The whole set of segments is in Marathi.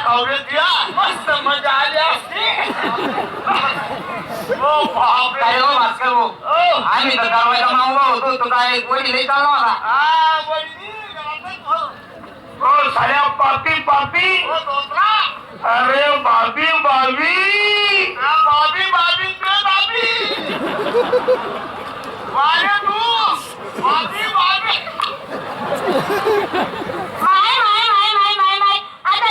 खावडीत या मस्त मजा आली असती. ओ बापरे. काय हो भास्कर भाऊ, आम्ही तर गावाचा मावळा होतो, तो काय कोणी नाही चालला होता. हा वहिनी हो साऱ्या पापी पापी. अरे बाबी बाबी बाबी बाबी बाबी वारे तू बाबी बाबी. माय माय माय माय माय माय आता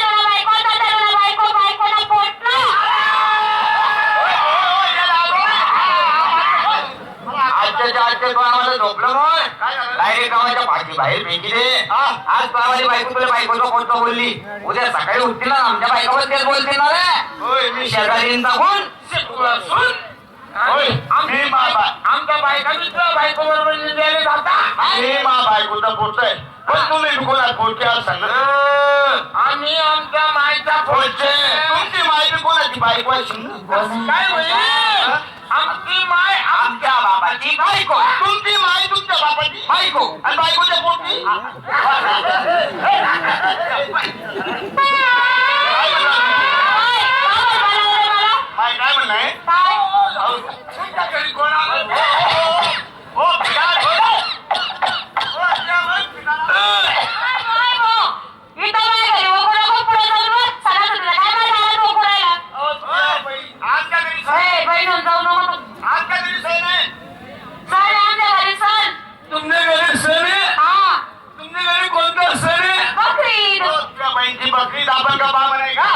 बायको बायकोला पोटला. आजच्या गावाला झोपलं मग डायरेक्ट गावाच्या पाठी बाहेर फेकी दे. आज गावाली बायको तुला बायकोचं कोणतं बोलली, उद्या सकाळी उठतील ना आमच्या बायकोवर तेच बोलतील ना रे. होय मी शेजारी टाकून सुन. होय मी बाबा आमच्या बायका मित्र बायको बरोबर निघाले जाता. मी मा बायकोचा पोट आहे. पण तुम्ही कोणा पोटचे सांग. आम्ही आमच्या मायचा पोटचे. तुमची माहिती कोणाची बायको आहे काय होईल. आमची माय आमच्या बाबाची बायको, तुमची माय तुमच्या बापाची बायको आणि बायकोच्या पोटी. माय काय म्हणणं तुमच्या घरी कोण आलं. हो आमच्या घरी सण आहे. तुमच्या घरी सण आहे. तुमच्या घरी कोणता सण आहे. तुमच्या बहिणीची बकरी आपण का बा म्हणाय का.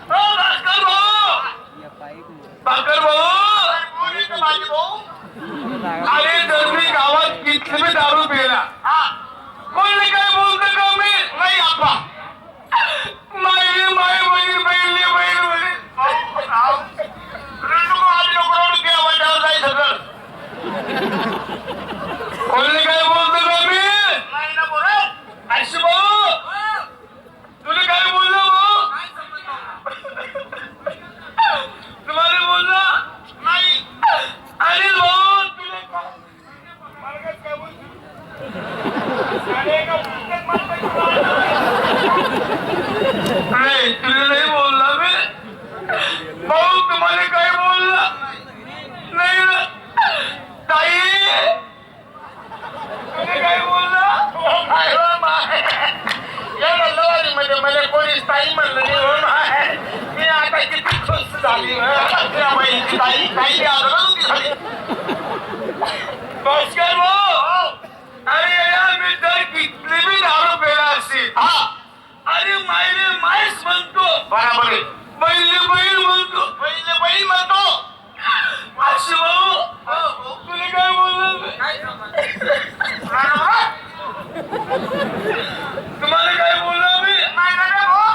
हो भास्कर भाऊ. भास्कर भाऊ माझी भाऊ. अरे जर मी गावात किती मी दारू पिला कोणी काय बोलतो का मी नाही आपा. माय माय बहीण बहिणी बहीण बहीण कोणी काय बोलतो का मी नाही ना बोल. आशी भाऊ तुला काय बोललो भाऊ. तुम्हाला बोलला नाही. अनिल भाऊ तुला काय बोलतो. नाही तुला नाही बोलला मी. भाऊ तुम्हाला काय बोलला नाही ना. ताई तुला काय बोलला. म्हणजे मला कोणीच ताई म्हणलं नाही. हो माय मी आता किती खुश झाली. बहिणीची ताई काही झाली. भास्कर भाऊ अरे यार मी जर किती बी दारू पेला असेल अरे मायने मायच म्हणतो. बरोबर आहे. बहिणी बहीण म्हणतो. बहिणी बहीण म्हणतो. अशी भाऊ तुला काय बोललं. तुम्हाला काय बोललो मी नाही ना भाऊ.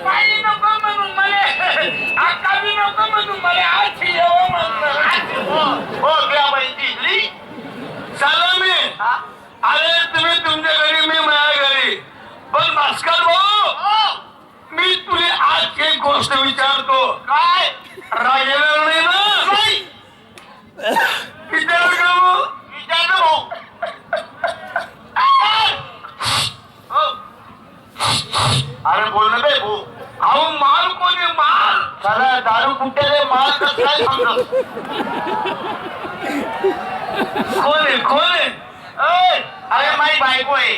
काही नको म्हणून मला आता बी नको म्हणून मला आज येऊ म्हणलं. हो त्या बहिणी चला मी. अरे तुम्ही तुमच्या घरी मी माझ्या घरी. पण भास्कर भाऊ मी तुला आज एक गोष्ट विचारतो. काय राहिलेलं नाही ना. नाही विचार का भाऊ. विचार भाऊ. अरे बोल ना बे भाऊ. अहो माल कोणी माल चला दारू कुठे रे माल कसं काय समजत. कोण आहे कोण आहे. अरे माझी बायको आहे.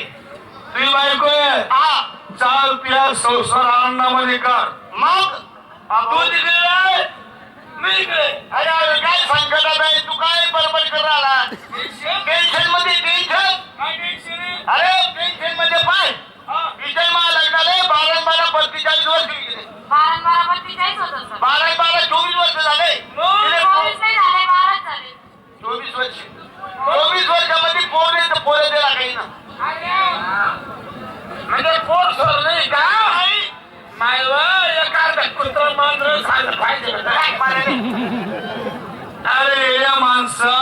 तुझी बायको आहे. चाल तिला संसार आनंदामध्ये कर. मग तू तिकडे मी इकडे. अरे अरे काय संकटात आहे. तू काय बडबड कर आला. टेन्शन मध्ये टेन्शन. अरे टेन्शन मध्ये पाय विजय मा लग्नाला 12 45 वर्ष गेले. 12 24 वर्ष झाले. 24 वर्ष. 24 वर्षामध्ये पोर येतं पोरं दिला काही ना. म्हणजे पोर सर नाही का माय एखादा कुत्र मांजर झालं पाहिजे. अरे या माणसा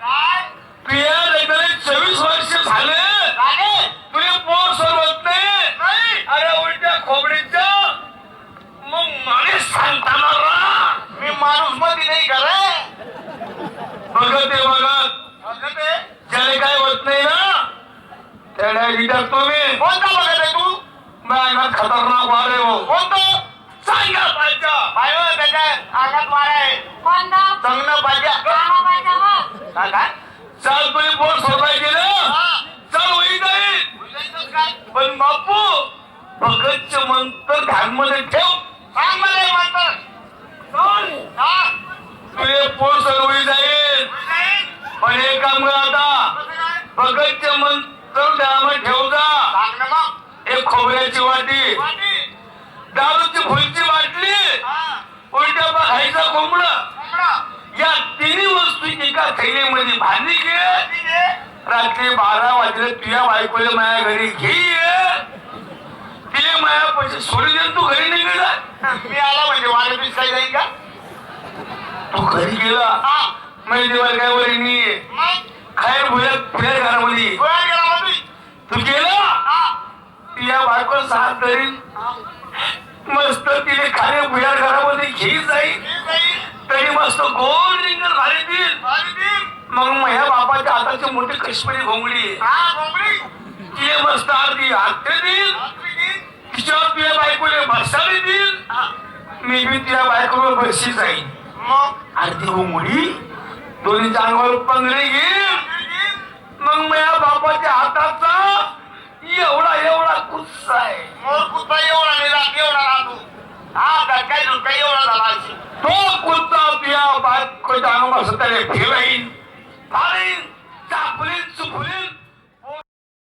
काय पिया लग्नाला 24 वर्ष झाले तुला पोर सोडवत नाही. अरे उलट्या खोबडीच्या मग मला सांगताना मी माणूस मध्ये नाही का रे? बघत आहे बघत ज्याला काय होत नाही ना त्याला विचारतो मी. कोणता बघत आहे तू? अंगात खतरनाक वार आहे भाऊ. कोणतं सांगा पाहिजे बाय त्याच्या अंगात वार आहे. कोणता चांगलं पाहिजे हा पाहिजे मग काय चाल तुम्ही बोट सोडायचे ना चल होई जाईल. पण बापू भगतचे मंत्र ध्यानमध्ये ठेव. सांग मला हे मंत्र. तुझे पोट सरवली जाईल. पण हे काम कर आता भगतचे मंत्र ध्यानामध्ये ठेव जा. एक खोबऱ्याची वाटी, दारूची फुलची बाटली, उलट्या खायचा कोंबडा या तिन्ही वस्तू एका थैलीमध्ये बांधली घे. रात्री 12 वाजले तुझ्या बायकोला माझ्या घरी घे. तिने माझ्या पैसे सोडून दे. तू घरी नाही गेला. मी आला म्हणजे वारे पीस काही जाईल का? तू घरी गेला म्हणजे देवाला काय वरी नाही खायर भुया फुल्या घरामध्ये तू गेला तुझ्या बायकोला साथ करीन मस्त तिने खाणे भुया घरामध्ये घेई जाईल. तरी मस्त गोल रिंगण भारी देईल. मग माझ्या बापाच्या हाताची मोठी काश्मीरी घोंगडी तिने मस्त अर्धी हाते देईल. तिच्यावर तुझ्या बायकोने बसावी देईल. मी बी तुझ्या बायकोवर बशी जाईल. मग अर्धी घोंगडी दोन्ही अंगावर पंगडी घेईल. मग माझ्या बापाच्या हाताचा एवढा एवढा कुस्सा आहे. कुत्ता एवढा नाही राहत एवढा राहतो. काही काही एवढा झाला तो कुत्ता तुझ्या बायकोच्या अंगावर सत्याने फिराईन फारीन